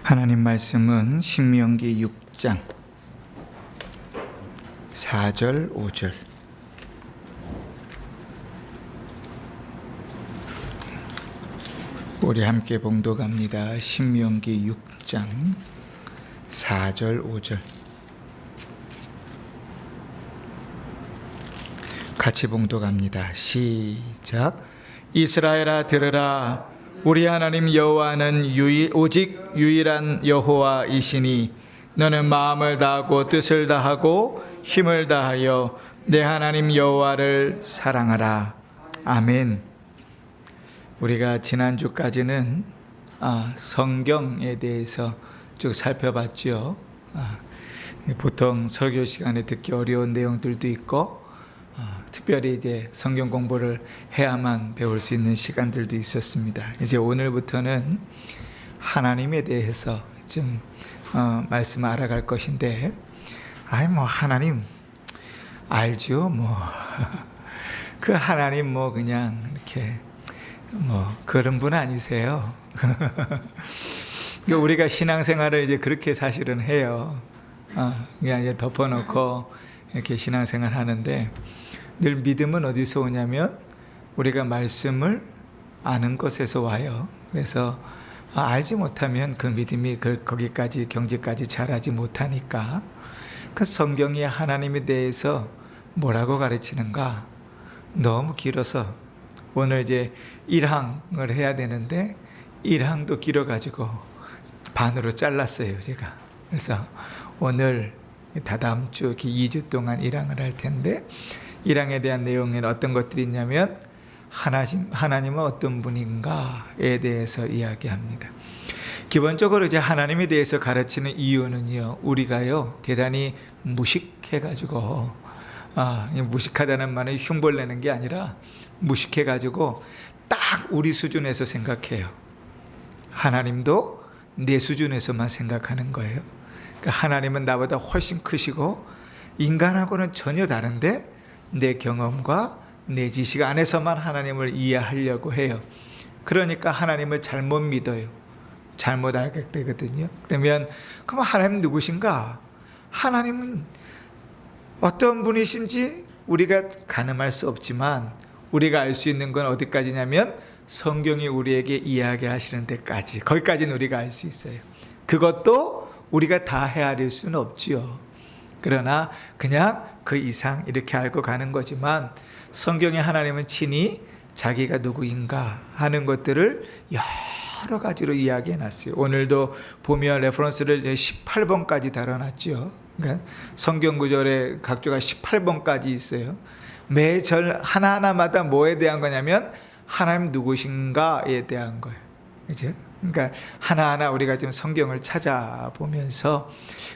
하나님 말씀은 신명기 6장 4절 5절 우리 함께 봉독합니다. 신명기 6장 4절 5절 같이 봉독합니다. 시작. 이스라엘아 들으라. 우리 하나님 여호와는 오직 유일한 여호와이시니 너는 마음을 다하고 뜻을 다하고 힘을 다하여 내 하나님 여호와를 사랑하라. 아멘. 우리가 지난주까지는 성경에 대해서 쭉 살펴봤죠. 보통 설교 시간에 듣기 어려운 내용들도 있고 특별히 이제 성경 공부를 해야만 배울 수 있는 시간들도 있었습니다. 이제 오늘부터는 하나님에 대해서 좀 말씀을 알아갈 것인데, 하나님 알죠, 그 하나님 그냥 이렇게 그런 분 아니세요. 우리가 신앙생활을 이제 그렇게 사실은 해요. 그냥 이제 덮어놓고 이렇게 신앙생활 하는데, 늘 믿음은 어디서 오냐면 우리가 말씀을 아는 것에서 와요. 그래서 알지 못하면 그 믿음이 거기까지 경지까지 자라지 못하니까, 그 성경이 하나님에 대해서 뭐라고 가르치는가 너무 길어서 오늘 이제 1항을 해야 되는데 1항도 길어가지고 반으로 잘랐어요, 제가. 그래서 오늘 다다음 주 이렇게 2주 동안 1항을 할 텐데, 1항에 대한 내용에는 어떤 것들이 있냐면 하나님은 어떤 분인가에 대해서 이야기합니다. 기본적으로 이제 하나님에 대해서 가르치는 이유는요, 우리가요 대단히 무식해가지고, 무식하다는 말은 흉볼 내는 게 아니라 무식해가지고 딱 우리 수준에서 생각해요. 하나님도 내 수준에서만 생각하는 거예요. 그러니까 하나님은 나보다 훨씬 크시고 인간하고는 전혀 다른데 내 경험과 내 지식 안에서만 하나님을 이해하려고 해요. 그러니까 하나님을 잘못 믿어요. 잘못 알게 되거든요. 그러면 그럼 하나님 누구신가? 하나님은 어떤 분이신지 우리가 가늠할 수 없지만 우리가 알 수 있는 건 어디까지냐면 성경이 우리에게 이야기하시는 데까지, 거기까지는 우리가 알 수 있어요. 그것도 우리가 다 헤아릴 수는 없지요. 그러나 그냥 그 이상 이렇게 알고 가는 거지만, 성경의 하나님은 친히 자기가 누구인가 하는 것들을 여러 가지로 이야기해 놨어요. 오늘도 보면 레퍼런스를 18번까지 달아놨죠. 그러니까 성경 구절에 각조가 18번까지 있어요. 매 절 하나하나마다 뭐에 대한 거냐면 하나님 누구신가에 대한 거예요. 그죠? 그러니까 하나하나 우리가 좀 성경을 찾아보면서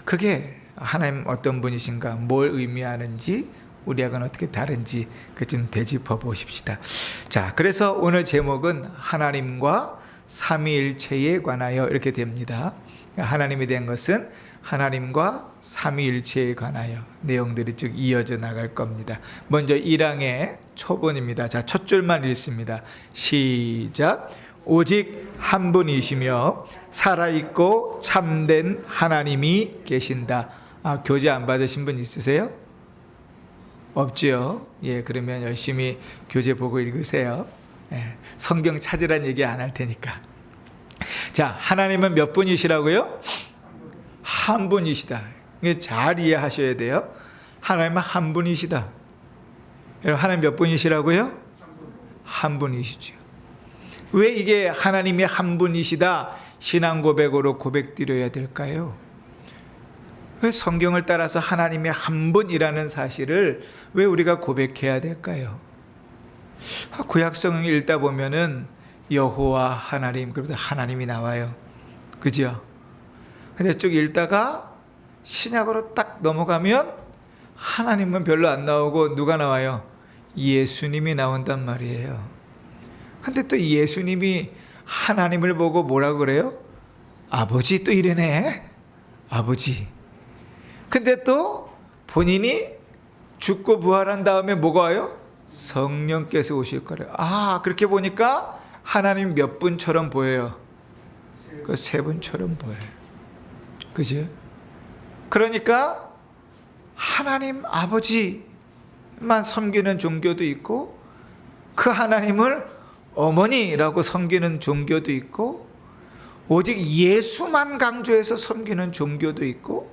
그게 하나님 어떤 분이신가, 뭘 의미하는지, 우리하고는 어떻게 다른지 좀 되짚어 보십시다. 자, 그래서 오늘 제목은 하나님과 삼위일체에 관하여 이렇게 됩니다. 하나님에 대한 것은 하나님과 삼위일체에 관하여 내용들이 쭉 이어져 나갈 겁니다. 먼저 1항의 초본입니다. 자, 첫 줄만 읽습니다. 시작. 오직 한 분이시며 살아있고 참된 하나님이 계신다. 교재 안 받으신 분 있으세요? 없지요? 예, 그러면 열심히 교재 보고 읽으세요. 예, 성경 찾으란 얘기 안 할 테니까. 자, 하나님은 몇 분이시라고요? 한 분이시다. 잘 이해하셔야 돼요. 하나님은 한 분이시다. 여러분, 하나님 몇 분이시라고요? 한 분이시죠. 왜 이게 하나님이 한 분이시다 신앙 고백으로 고백드려야 될까요? 왜 성경을 따라서 하나님이 한 분이라는 사실을 왜 우리가 고백해야 될까요? 구약성경 읽다 보면은 여호와 하나님, 그러면서 하나님이 나와요. 그죠? 근데 쭉 읽다가 신약으로 딱 넘어가면 하나님은 별로 안 나오고 누가 나와요? 예수님이 나온단 말이에요. 근데 또 예수님이 하나님을 보고 뭐라 그래요? 아버지, 또 이래네. 아버지. 근데 또 본인이 죽고 부활한 다음에 뭐가 와요? 성령께서 오실 거래요. 그렇게 보니까 하나님 몇 분처럼 보여요? 그 세 분처럼 보여요. 그죠? 그러니까 하나님 아버지만 섬기는 종교도 있고, 그 하나님을 어머니라고 섬기는 종교도 있고, 오직 예수만 강조해서 섬기는 종교도 있고,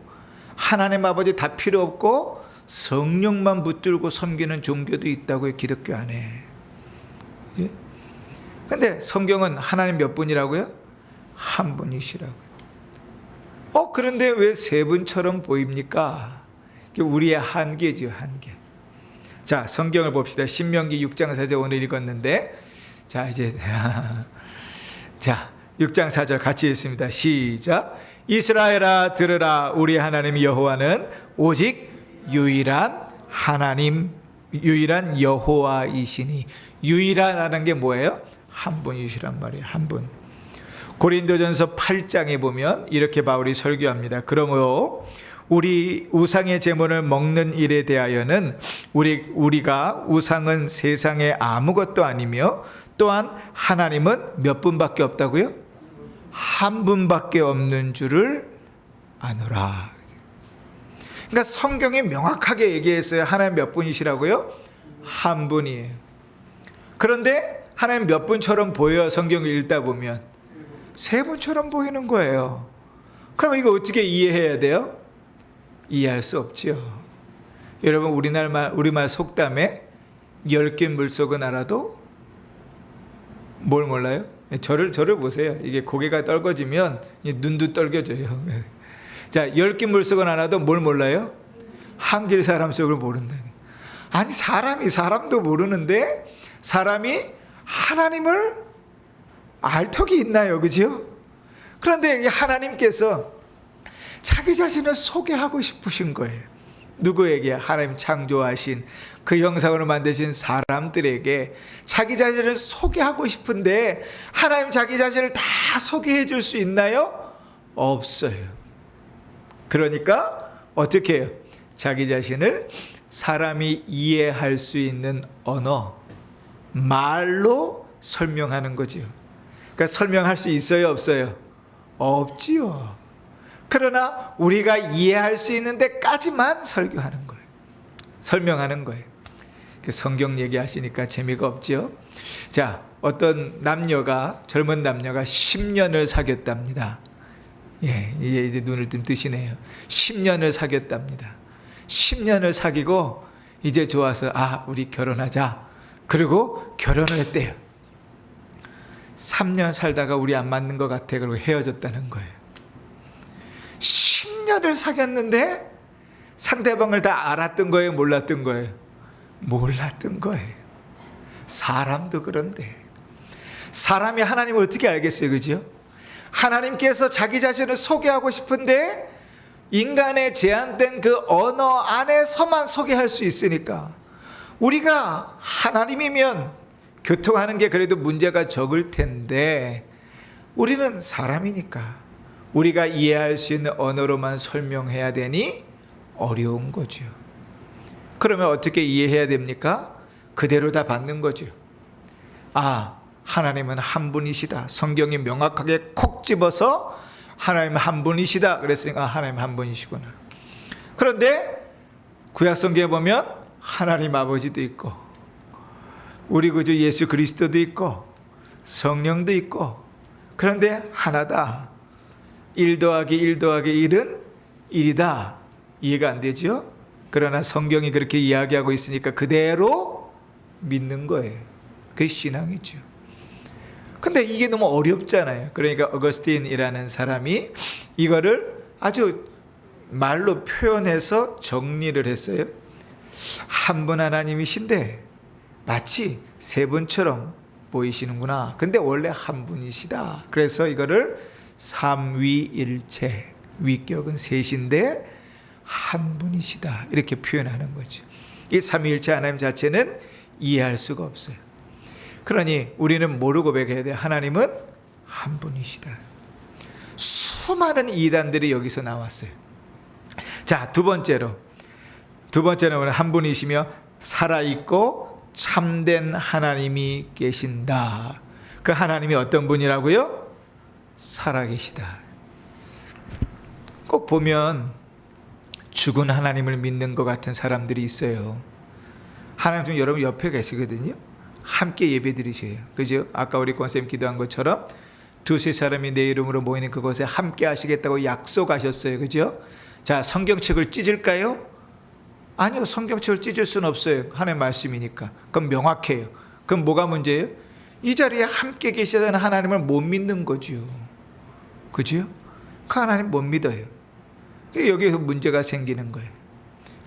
하나님 아버지 다 필요 없고 성령만 붙들고 섬기는 종교도 있다고요, 기독교 안에. 근데 성경은 하나님 몇 분이라고요? 한 분이시라고요. 그런데 왜 세 분처럼 보입니까? 우리의 한계죠, 한계. 자, 성경을 봅시다. 신명기 6장 4절 오늘 읽었는데, 자, 이제 자, 6장 4절 같이 읽습니다. 시작. 이스라엘아 들으라, 우리 하나님 여호와는 오직 유일한 하나님, 유일한 여호와이시니. 유일하다는 게 뭐예요? 한 분이시란 말이에요. 한 분. 고린도전서 8장에 보면 이렇게 바울이 설교합니다. 그러므로 우리 우상의 제물을 먹는 일에 대하여는 우리가 우상은 세상에 아무것도 아니며, 또한 하나님은 몇 분밖에 없다고요? 한 분밖에 없는 줄을 아노라. 그러니까 성경이 명확하게 얘기했어요. 하나님 몇 분이시라고요? 한 분이에요. 그런데 하나님 몇 분처럼 보여요? 성경을 읽다 보면 세 분처럼 보이는 거예요. 그럼 이거 어떻게 이해해야 돼요? 이해할 수 없죠. 여러분, 우리말 속담에 10개 물속은 알아도 뭘 몰라요? 저를 보세요. 이게 고개가 떨궈지면 눈도 떨겨져요. 자, 10개 물속은 알아도 뭘 몰라요? 한 길 사람 속을 모른다. 아니, 사람도 모르는데 사람이 하나님을 알 턱이 있나요? 그죠? 그런데 하나님께서 자기 자신을 소개하고 싶으신 거예요. 누구에게? 하나님 창조하신 그 형상으로 만드신 사람들에게 자기 자신을 소개하고 싶은데, 하나님 자기 자신을 다 소개해 줄 수 있나요? 없어요. 그러니까 어떻게 해요? 자기 자신을 사람이 이해할 수 있는 언어, 말로 설명하는 거죠. 그러니까 설명할 수 있어요, 없어요? 없지요. 그러나 우리가 이해할 수 있는 데까지만 설교하는 거예요. 설명하는 거예요. 성경 얘기하시니까 재미가 없죠. 자, 어떤 젊은 남녀가 10년을 사귀었답니다. 예, 이제 눈을 좀 뜨시네요. 10년을 사귀었답니다. 10년을 사귀고 이제 좋아서 우리 결혼하자. 그리고 결혼을 했대요. 3년 살다가 우리 안 맞는 것 같아. 그리고 헤어졌다는 거예요. 10년을 사귀었는데 상대방을 다 알았던 거예요? 몰랐던 거예요? 몰랐던 거예요. 사람도 그런데 사람이 하나님을 어떻게 알겠어요? 그죠? 하나님께서 자기 자신을 소개하고 싶은데 인간의 제한된 그 언어 안에서만 소개할 수 있으니까, 우리가 하나님이면 교통하는 게 그래도 문제가 적을 텐데, 우리는 사람이니까 우리가 이해할 수 있는 언어로만 설명해야 되니 어려운 거죠. 그러면 어떻게 이해해야 됩니까? 그대로 다 받는 거죠. 하나님은 한 분이시다. 성경이 명확하게 콕 집어서 하나님 한 분이시다 그랬으니까 하나님 한 분이시구나. 그런데 구약 성경에 보면 하나님 아버지도 있고, 우리 구주 예수 그리스도도 있고, 성령도 있고, 그런데 하나다. 1 더하기 1 더하기 1은 1이다. 이해가 안 되죠? 그러나 성경이 그렇게 이야기하고 있으니까 그대로 믿는 거예요. 그게 신앙이죠. 근데 이게 너무 어렵잖아요. 그러니까 어거스틴이라는 사람이 이거를 아주 말로 표현해서 정리를 했어요. 한 분 하나님이신데 마치 세 분처럼 보이시는구나. 근데 원래 한 분이시다. 그래서 이거를 삼위일체, 위격은 셋인데 한 분이시다, 이렇게 표현하는 거죠. 이 삼위일체 하나님 자체는 이해할 수가 없어요. 그러니 우리는 뭐로 고백해야 돼요? 하나님은 한 분이시다. 수많은 이단들이 여기서 나왔어요. 자, 두 번째로는 한 분이시며 살아있고 참된 하나님이 계신다. 그 하나님이 어떤 분이라고요? 살아계시다. 꼭 보면 죽은 하나님을 믿는 것 같은 사람들이 있어요. 하나님 좀 여러분 옆에 계시거든요. 함께 예배 드리세요. 그죠? 아까 우리 권쌤 기도한 것처럼 두세 사람이 내 이름으로 모이는 그곳에 함께 하시겠다고 약속하셨어요. 그죠? 자, 성경책을 찢을까요? 아니요, 성경책을 찢을 수는 없어요. 하나님의 말씀이니까. 그럼 명확해요. 그럼 뭐가 문제예요? 이 자리에 함께 계시다는 하나님을 못 믿는 거죠. 그죠? 그 하나님 못 믿어요. 여기에서 문제가 생기는 거예요.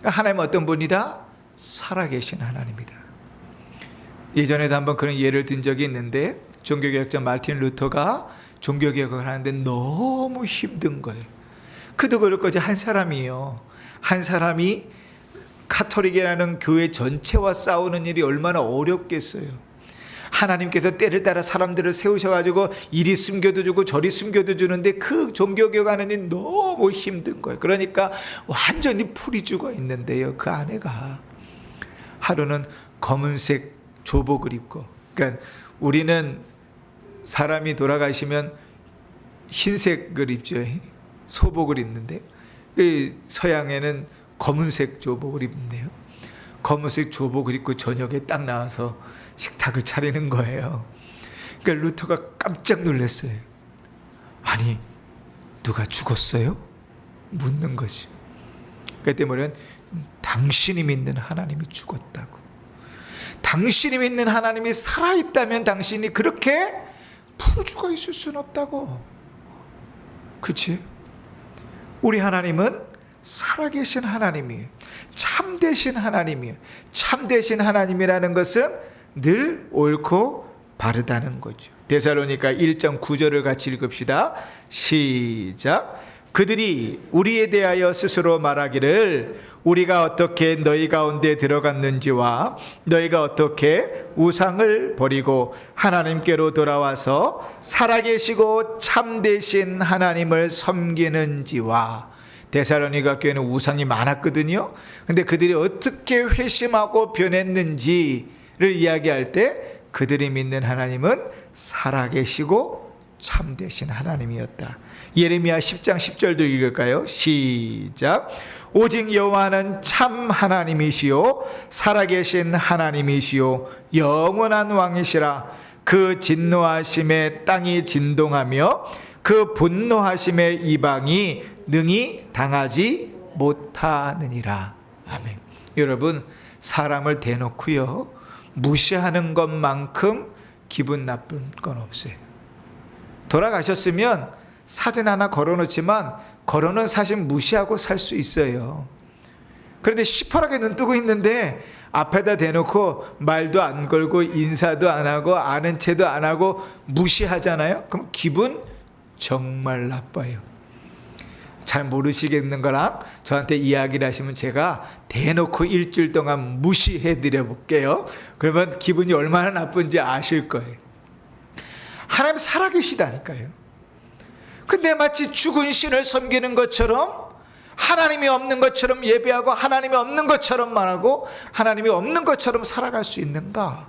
그러니까 하나님은 어떤 분이다? 살아계신 하나님이다. 예전에도 한번 그런 예를 든 적이 있는데, 종교개혁자 마르틴 루터가 종교개혁을 하는데 너무 힘든 거예요. 그도 그럴 거지. 한 사람이요. 한 사람이 카톨릭이라는 교회 전체와 싸우는 일이 얼마나 어렵겠어요. 하나님께서 때를 따라 사람들을 세우셔가지고 이리 숨겨도 주고 저리 숨겨도 주는데 그 종교개혁하는 일 너무 힘든 거예요. 그러니까 완전히 풀이 죽어 있는데요. 그 아내가 하루는 검은색 조복을 입고, 그러니까 우리는 사람이 돌아가시면 흰색을 입죠. 소복을 입는데 서양에는 검은색 조복을 입는데요. 검은색 조복을 입고 저녁에 딱 나와서 식탁을 차리는 거예요. 그러니까 루터가 깜짝 놀랐어요. 아니, 누가 죽었어요? 묻는 거지. 그때 뭐냐면 당신이 믿는 하나님이 죽었다고. 당신이 믿는 하나님이 살아있다면 당신이 그렇게 풀 죽어 있을 수는 없다고. 그치? 우리 하나님은 살아계신 하나님이에요. 참되신 하나님이에요. 참되신 하나님이라는 것은 늘 옳고 바르다는 거죠. 데살로니가 1장 9절을 같이 읽읍시다. 시작. 그들이 우리에 대하여 스스로 말하기를 우리가 어떻게 너희 가운데 들어갔는지와 너희가 어떻게 우상을 버리고 하나님께로 돌아와서 살아계시고 참되신 하나님을 섬기는지와. 데살로니가 교회는 우상이 많았거든요. 근데 그들이 어떻게 회심하고 변했는지를 이야기할 때 그들이 믿는 하나님은 살아계시고 참되신 하나님이었다. 예레미야 10장 10절도 읽을까요? 시작. 오직 여호와는 참 하나님이시요 살아계신 하나님이시요 영원한 왕이시라. 그 진노하심에 땅이 진동하며 그 분노하심에 이방이 능히 당하지 못하느니라. 아멘. 여러분, 사람을 대놓고요 무시하는 것만큼 기분 나쁜 건 없어요. 돌아가셨으면 사진 하나 걸어놓지만 걸어놓은 사진 무시하고 살 수 있어요. 그런데 시퍼렇게 눈 뜨고 있는데 앞에다 대놓고 말도 안 걸고 인사도 안 하고 아는 체도 안 하고 무시하잖아요. 그럼 기분 정말 나빠요. 잘 모르시겠는 거랑 저한테 이야기를 하시면 제가 대놓고 일주일 동안 무시해 드려 볼게요. 그러면 기분이 얼마나 나쁜지 아실 거예요. 하나님 살아계시다니까요. 근데 마치 죽은 신을 섬기는 것처럼, 하나님이 없는 것처럼 예배하고 하나님이 없는 것처럼 말하고 하나님이 없는 것처럼 살아갈 수 있는가?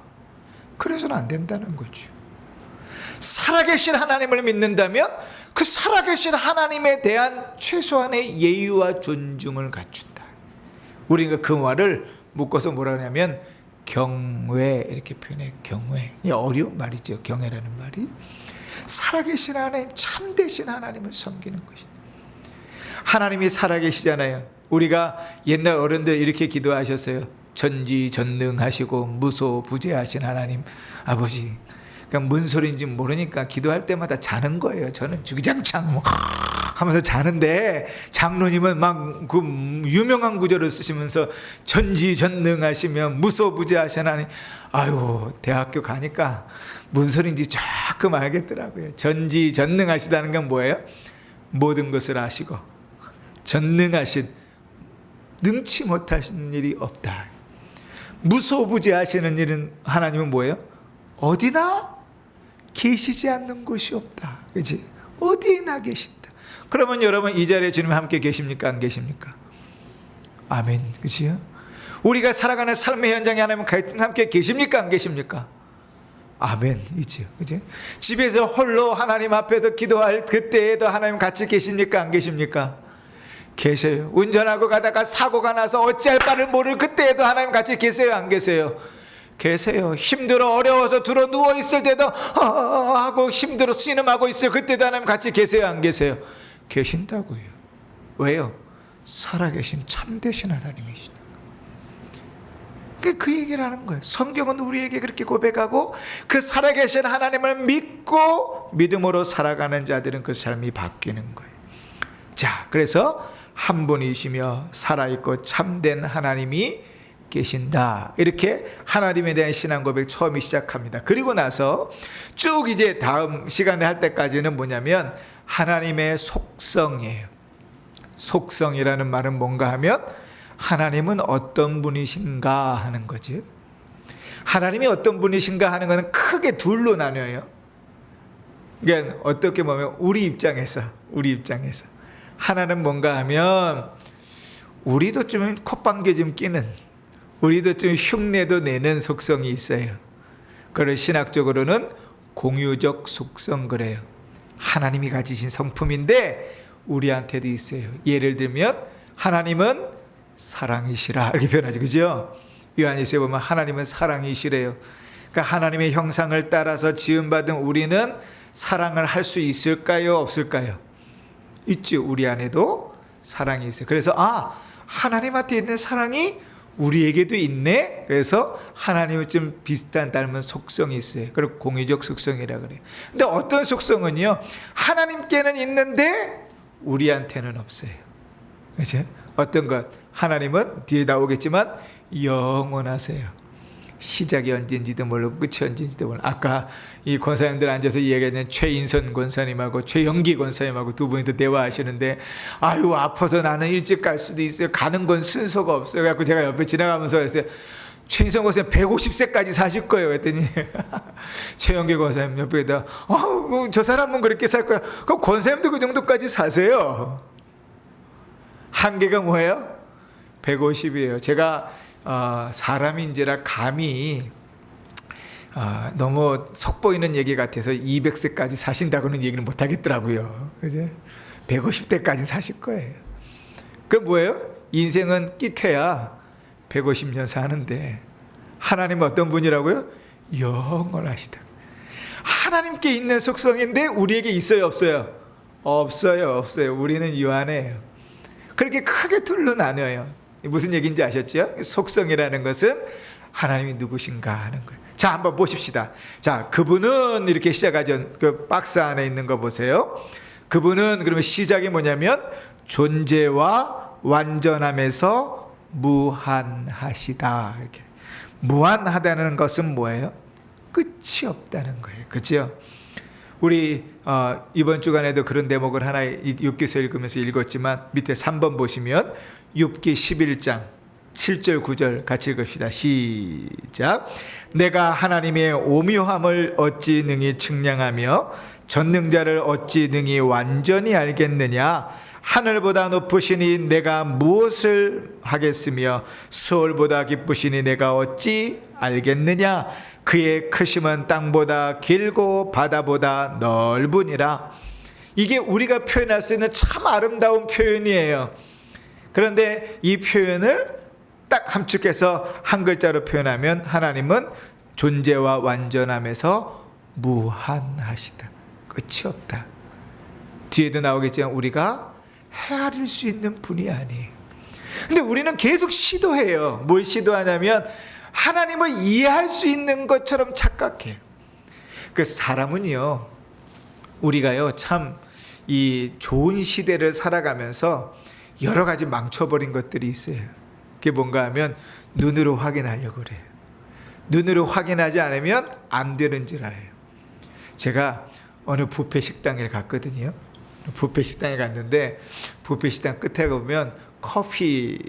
그래서는 안 된다는 거죠. 살아계신 하나님을 믿는다면 그 살아계신 하나님에 대한 최소한의 예의와 존중을 갖춘다. 우리가 그 말을 묶어서 뭐라 하냐면 경외, 이렇게 표현해. 경외. 어려운 말이죠. 경외라는 말이. 살아계신 하나님, 참되신 하나님을 섬기는 것이다. 하나님이 살아계시잖아요. 우리가 옛날 어른들 이렇게 기도하셨어요. 전지전능하시고 무소부재하신 하나님 아버지. 그러니까 뭔 소리인지 모르니까 기도할 때마다 자는 거예요. 저는 주기장창 하면서 자는데 장로님은 막 그 유명한 구절을 쓰시면서 전지전능하시며 무소부재하신 하나님. 아유, 대학교 가니까 뭔 소리인지 조금 알겠더라고요. 전지전능하시다는 건 뭐예요? 모든 것을 아시고 전능하신, 능치 못하시는 일이 없다. 무소부재하시는 일은 하나님은 뭐예요? 어디나 계시지 않는 곳이 없다. 그렇지? 어디나 계신다. 그러면 여러분 이 자리에 주님 함께 계십니까? 안 계십니까? 아멘. 그렇지요? 우리가 살아가는 삶의 현장에 하나님 함께 계십니까? 안 계십니까? 아멘. 있죠. 그죠? 집에서 홀로 하나님 앞에서 기도할 그때에도 하나님 같이 계십니까? 안 계십니까? 계세요. 운전하고 가다가 사고가 나서 어찌할 바를 모를 그때에도 하나님 같이 계세요, 안 계세요? 계세요. 힘들어 어려워서 들어 누워 있을 때도 하고 힘들어 신음하고 있을 그때도 하나님 같이 계세요, 안 계세요? 계신다고요. 왜요? 살아계신 참되신 하나님이시다. 그 얘기를 하는 거예요. 성경은 우리에게 그렇게 고백하고 그 살아계신 하나님을 믿고 믿음으로 살아가는 자들은 그 삶이 바뀌는 거예요. 자, 그래서 한 분이시며 살아있고 참된 하나님이 계신다. 이렇게 하나님에 대한 신앙 고백 처음이 시작합니다. 그리고 나서 쭉 이제 다음 시간에 할 때까지는 뭐냐면 하나님의 속성이에요. 속성이라는 말은 뭔가 하면 하나님은 어떤 분이신가 하는 거지. 하나님이 어떤 분이신가 하는 것은 크게 둘로 나뉘어요. 그러니까 어떻게 보면 우리 입장에서 하나는 뭔가 하면 우리도 좀 콧방귀 좀 끼는, 우리도 좀 흉내도 내는 속성이 있어요. 그걸 신학적으로는 공유적 속성 그래요. 하나님이 가지신 성품인데 우리한테도 있어요. 예를 들면 하나님은 사랑이시라 이렇게 표현하죠. 그죠? 요한일서에 보면 하나님은 사랑이시래요. 그러니까 하나님의 형상을 따라서 지음받은 우리는 사랑을 할 수 있을까요? 없을까요? 있죠. 우리 안에도 사랑이 있어요. 그래서 하나님한테 있는 사랑이 우리에게도 있네. 그래서 하나님은 좀 비슷한 닮은 속성이 있어요. 그리고 공유적 속성이라 그래요. 근데 어떤 속성은요, 하나님께는 있는데 우리한테는 없어요. 그렇죠? 어떤 것, 하나님은 뒤에 나오겠지만 영원하세요. 시작이 언제인지도 모르고 끝이 언제인지도 모르고. 아까 이 권사님들 앉아서 이야기했는 최인선 권사님하고 최영기 권사님하고 두 분이 또 대화하시는데, 아유 아파서 나는 일찍 갈 수도 있어요. 가는 건 순서가 없어요. 그래서 제가 옆에 지나가면서 했어요. 최인선 권사님 150세까지 사실 거예요. 그랬더니 최영기 권사님 옆에다 저 사람은 그렇게 살 거야. 그럼 권사님도 그 정도까지 사세요. 한계가 뭐예요? 150이에요. 제가 사람인지라 감히 너무 속보이는 얘기 같아서 200세까지 사신다고는 얘기는 못 하겠더라고요. 그죠? 150대까지 사실 거예요. 그 뭐예요? 인생은 끼켜야 150년 사는데 하나님은 어떤 분이라고요? 영원하시다. 하나님께 있는 속성인데 우리에게 있어요, 없어요? 없어요. 우리는 유한해요. 그렇게 크게 둘로 나뉘어요. 무슨 얘기인지 아셨죠? 속성이라는 것은 하나님이 누구신가 하는 거예요. 자, 한번 보십시다. 자, 그분은 이렇게 시작하죠. 그 박스 안에 있는 거 보세요. 그분은 그러면 시작이 뭐냐면 존재와 완전함에서 무한하시다. 이렇게. 무한하다는 것은 뭐예요? 끝이 없다는 거예요. 그렇죠? 우리 이번 주간에도 그런 대목을 하나 욥기서 읽으면서 읽었지만 밑에 3번 보시면 욥기 11장 7절 9절 같이 읽읍시다. 시작. 내가 하나님의 오묘함을 어찌 능히 측량하며 전능자를 어찌 능히 완전히 알겠느냐. 하늘보다 높으시니 내가 무엇을 하겠으며 수월보다 깊으시니 내가 어찌 알겠느냐. 그의 크심은 땅보다 길고 바다보다 넓으니라. 이게 우리가 표현할 수 있는 참 아름다운 표현이에요. 그런데 이 표현을 딱 함축해서 한 글자로 표현하면 하나님은 존재와 완전함에서 무한하시다. 끝이 없다. 뒤에도 나오겠지만 우리가 헤아릴 수 있는 분이 아니에요. 근데 우리는 계속 시도해요. 뭘 시도하냐면 하나님을 이해할 수 있는 것처럼 착각해요. 그 사람은요, 우리가요 참 이 좋은 시대를 살아가면서 여러 가지 망쳐버린 것들이 있어요. 그게 뭔가 하면 눈으로 확인하려고 그래요. 눈으로 확인하지 않으면 안 되는 줄 알아요. 제가 어느 뷔페 식당에 갔거든요. 뷔페 식당에 갔는데 뷔페 식당 끝에 보면 커피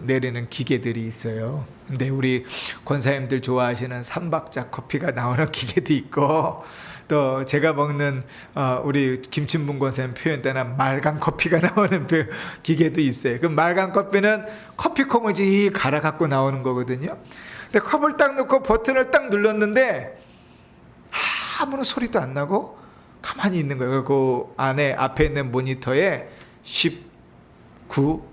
내리는 기계들이 있어요. 근데 우리 권사님들 좋아하시는 삼박자 커피가 나오는 기계도 있고, 또 제가 먹는 우리 김춘분 권사님 표현 따라 말간 커피가 나오는 기계도 있어요. 그 말간 커피는 커피콩을 갈아 갖고 나오는 거거든요. 근데 컵을 딱 넣고 버튼을 딱 눌렀는데 아무런 소리도 안 나고 가만히 있는 거예요. 그 안에 앞에 있는 모니터에 10, 9,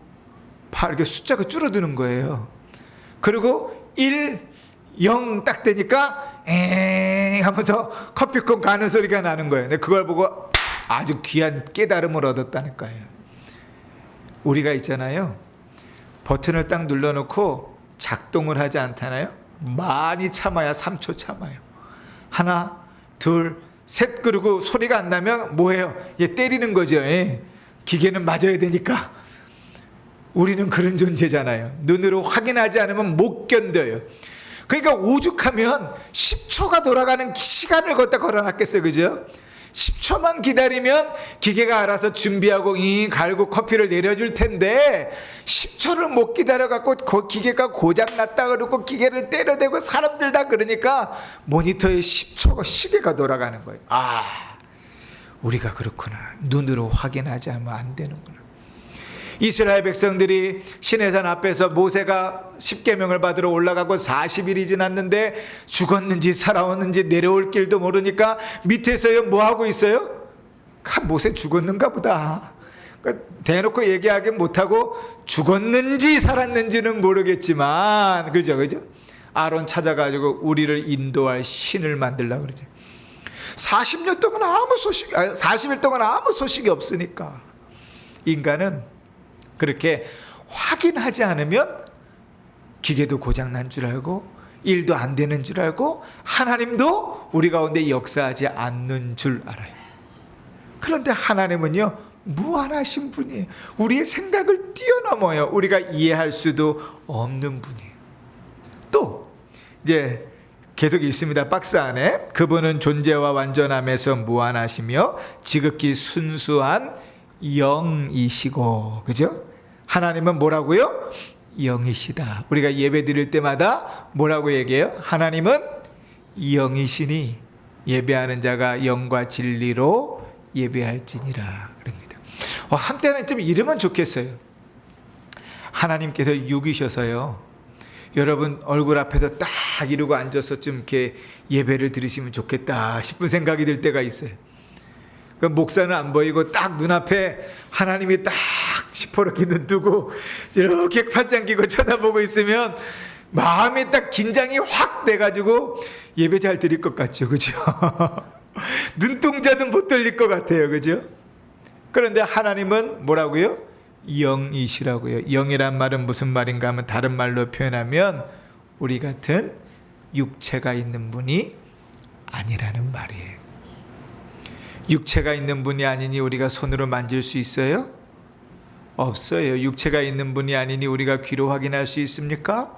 8 이렇게 숫자가 줄어드는 거예요. 그리고 1, 0 딱 되니까 엥 하면서 커피콩 가는 소리가 나는 거예요. 근데 그걸 보고 아주 귀한 깨달음을 얻었다는 거예요. 우리가 있잖아요. 버튼을 딱 눌러놓고 작동을 하지 않잖아요. 많이 참아야 3초 참아요. 하나, 둘, 셋 그러고 소리가 안 나면 뭐예요? 얘 때리는 거죠. 예. 기계는 맞아야 되니까. 우리는 그런 존재잖아요. 눈으로 확인하지 않으면 못 견뎌요. 그러니까 오죽하면 10초가 돌아가는 시간을 걷다 걸어놨겠어요. 그죠? 10초만 기다리면 기계가 알아서 준비하고 갈고 커피를 내려줄 텐데 10초를 못 기다려갖고 기계가 고장났다 그러고 기계를 때려대고 사람들 다 그러니까 모니터에 10초가 시계가 돌아가는 거예요. 아, 우리가 그렇구나. 눈으로 확인하지 않으면 안 되는구나. 이스라엘 백성들이 시내산 앞에서 모세가 십계명을 받으러 올라가고 40일이 지났는데 죽었는지 살아왔는지 내려올 길도 모르니까 밑에서요 뭐하고 있어요? 모세 죽었는가 보다. 그러니까 대놓고 얘기하기 못하고 죽었는지 살았는지는 모르겠지만 그죠? 아론 찾아가지고 우리를 인도할 신을 만들려고 그러죠. 40년 동안 40일 동안 아무 소식이 없으니까 인간은 그렇게 확인하지 않으면 기계도 고장난 줄 알고 일도 안 되는 줄 알고 하나님도 우리 가운데 역사하지 않는 줄 알아요. 그런데 하나님은요 무한하신 분이에요. 우리의 생각을 뛰어넘어요. 우리가 이해할 수도 없는 분이에요. 또 이제 계속 읽습니다. 박스 안에 그분은 존재와 완전함에서 무한하시며 지극히 순수한 영이시고, 그죠? 하나님은 뭐라고요? 영이시다. 우리가 예배 드릴 때마다 뭐라고 얘기해요? 하나님은 영이시니 예배하는 자가 영과 진리로 예배할지니라 그럽니다. 한때는 좀 이러면 좋겠어요. 하나님께서 육이셔서요. 여러분 얼굴 앞에서 딱 이러고 앉아서 좀 이렇게 예배를 드리시면 좋겠다 싶은 생각이 들 때가 있어요. 목사는 안 보이고 딱 눈앞에 하나님이 딱 시퍼렇게 눈 뜨고 이렇게 팔짱 끼고 쳐다보고 있으면 마음이 딱 긴장이 확 돼가지고 예배 잘 드릴 것 같죠. 그죠? 눈동자도 못 돌릴 것 같아요. 그죠? 그런데 하나님은 뭐라고요? 영이시라고요. 영이란 말은 무슨 말인가 하면 다른 말로 표현하면 우리 같은 육체가 있는 분이 아니라는 말이에요. 육체가 있는 분이 아니니 우리가 손으로 만질 수 있어요? 없어요. 육체가 있는 분이 아니니 우리가 귀로 확인할 수 있습니까?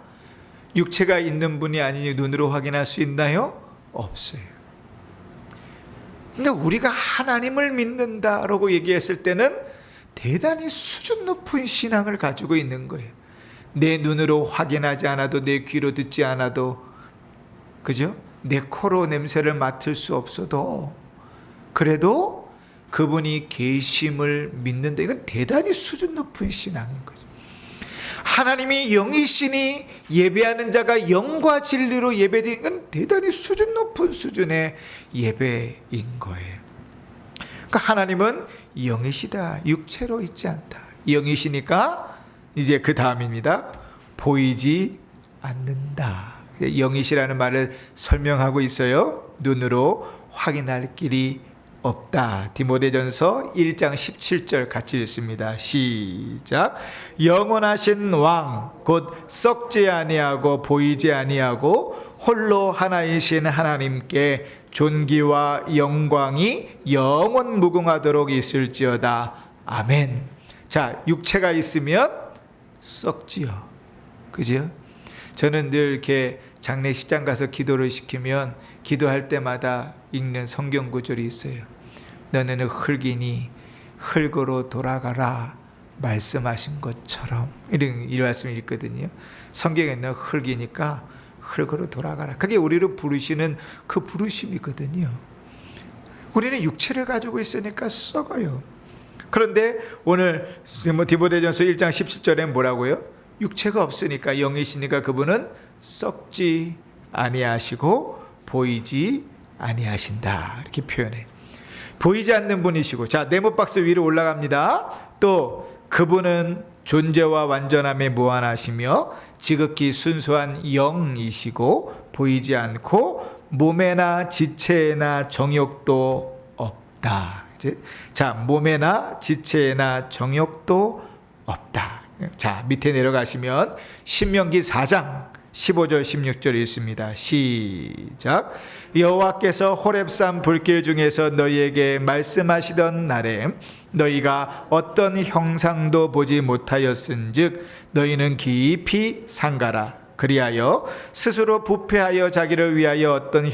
육체가 있는 분이 아니니 눈으로 확인할 수 있나요? 없어요. 근데 우리가 하나님을 믿는다라고 얘기했을 때는 대단히 수준 높은 신앙을 가지고 있는 거예요. 내 눈으로 확인하지 않아도 내 귀로 듣지 않아도 그죠? 내 코로 냄새를 맡을 수 없어도 그래도 그분이 계심을 믿는다. 이건 대단히 수준 높은 신앙인 거죠. 하나님이 영이시니 예배하는 자가 영과 진리로 예배드리는 건 대단히 수준 높은 수준의 예배인 거예요. 그러니까 하나님은 영이시다. 육체로 있지 않다. 영이시니까 이제 그 다음입니다. 보이지 않는다. 영이시라는 말을 설명하고 있어요. 눈으로 확인할 길이 없다. 디모데전서 1장 17절 같이 읽습니다. 시작. 영원하신 왕 곧 썩지 아니하고 보이지 아니하고 홀로 하나이신 하나님께 존귀와 영광이 영원 무궁하도록 있을지어다. 아멘. 자, 육체가 있으면 썩지요. 그죠? 저는 늘 이렇게 장례식장 가서 기도를 시키면 기도할 때마다 읽는 성경 구절이 있어요. 너는 흙이니 흙으로 돌아가라 말씀하신 것처럼 이런 말씀이 있거든요. 성경에는 흙이니까 흙으로 돌아가라. 그게 우리를 부르시는 그 부르심이거든요. 우리는 육체를 가지고 있으니까 썩어요. 그런데 오늘 디모데전서 1장 17절에 뭐라고요? 육체가 없으니까 영이시니까 그분은 썩지 아니하시고 보이지 아니하신다. 이렇게 표현해. 보이지 않는 분이시고, 자, 네모박스 위로 올라갑니다. 또 그분은 존재와 완전함에 무한하시며 지극히 순수한 영이시고 보이지 않고 몸에나 지체에나 정욕도 없다. 자, 몸에나 지체에나 정욕도 없다. 자, 밑에 내려가시면 신명기 4장 15절 16절 있습니다. 시작. 여호와께서 호렙산 불길 중에서 너희에게 말씀하시던 날에 너희가 어떤 형상도 보지 못하였은즉 너희는 깊이 상가라. 그리하여 스스로 부패하여 자기를 위하여 어떤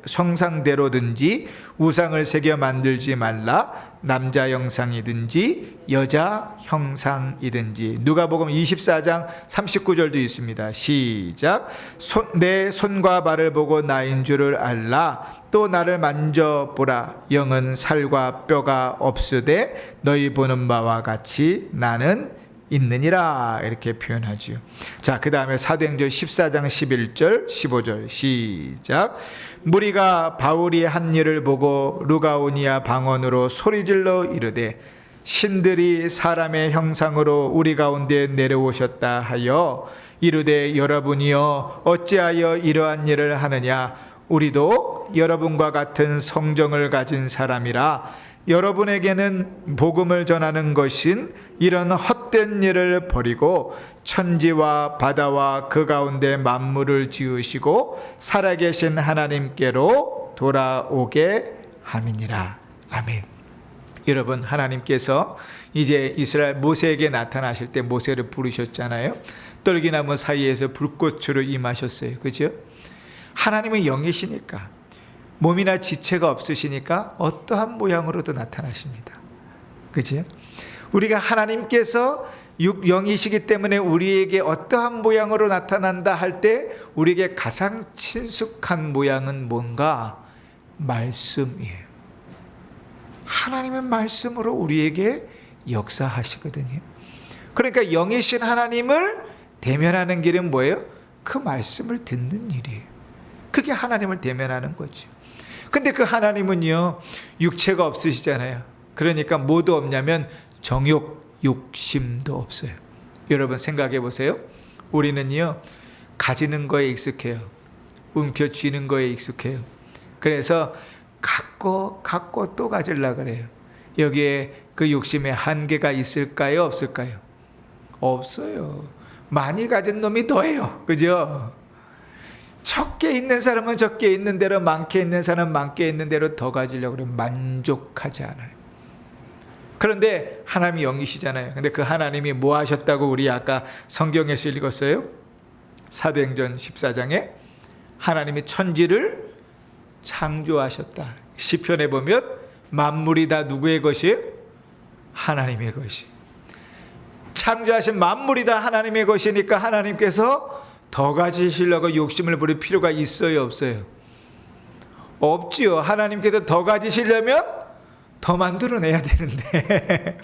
형상대로든지 우상을 새겨 만들지 말라. 남자 형상이든지 여자 형상이든지. 누가복음 24장 39절도 있습니다. 시작. 내 손과 발을 보고 나인 줄을 알라. 또 나를 만져보라. 영은 살과 뼈가 없으되 너희 보는 바와 같이 나는 있느니라. 이렇게 표현하죠. 자, 그 다음에 사도행전 14장 11절 15절 시작. 무리가 바울이 한 일을 보고 루가오니아 방언으로 소리질러 이르되 신들이 사람의 형상으로 우리 가운데 내려오셨다 하여 이르되 여러분이여 어찌하여 이러한 일을 하느냐. 우리도 여러분과 같은 성정을 가진 사람이라 여러분에게는 복음을 전하는 것인 이런 헛된 일을 버리고 천지와 바다와 그 가운데 만물을 지으시고 살아계신 하나님께로 돌아오게 함이니라. 아멘. 여러분, 하나님께서 이제 이스라엘 모세에게 나타나실 때 모세를 부르셨잖아요. 떨기나무 사이에서 불꽃으로 임하셨어요. 그죠? 하나님은 영이시니까, 몸이나 지체가 없으시니까 어떠한 모양으로도 나타나십니다. 그죠? 우리가 하나님께서 영이시기 때문에 우리에게 어떠한 모양으로 나타난다 할 때 우리에게 가장 친숙한 모양은 뭔가? 말씀이에요. 하나님은 말씀으로 우리에게 역사하시거든요. 그러니까 영이신 하나님을 대면하는 길은 뭐예요? 그 말씀을 듣는 일이에요. 그게 하나님을 대면하는 거죠. 근데 그 하나님은요, 육체가 없으시잖아요. 그러니까 뭐도 없냐면 정욕, 욕심도 없어요. 여러분 생각해 보세요. 우리는요, 가지는 거에 익숙해요. 움켜쥐는 거에 익숙해요. 그래서 갖고 또 가지려고 그래요. 여기에 그 욕심의 한계가 있을까요? 없을까요? 없어요. 많이 가진 놈이 더해요. 그죠? 적게 있는 사람은 적게 있는 대로, 많게 있는 사람은 많게 있는 대로 더 가지려고 그러면 만족하지 않아요. 그런데 하나님이 영이시잖아요. 근데 그 하나님이 뭐 하셨다고 우리 아까 성경에서 읽었어요? 사도행전 14장에 하나님이 천지를 창조하셨다. 시편에 보면 만물이 다 누구의 것이에요? 하나님의 것이. 창조하신 만물이 다 하나님의 것이니까 하나님께서 더 가지시려고 욕심을 부릴 필요가 있어요, 없어요? 없지요. 하나님께서 더 가지시려면 더 만들어내야 되는데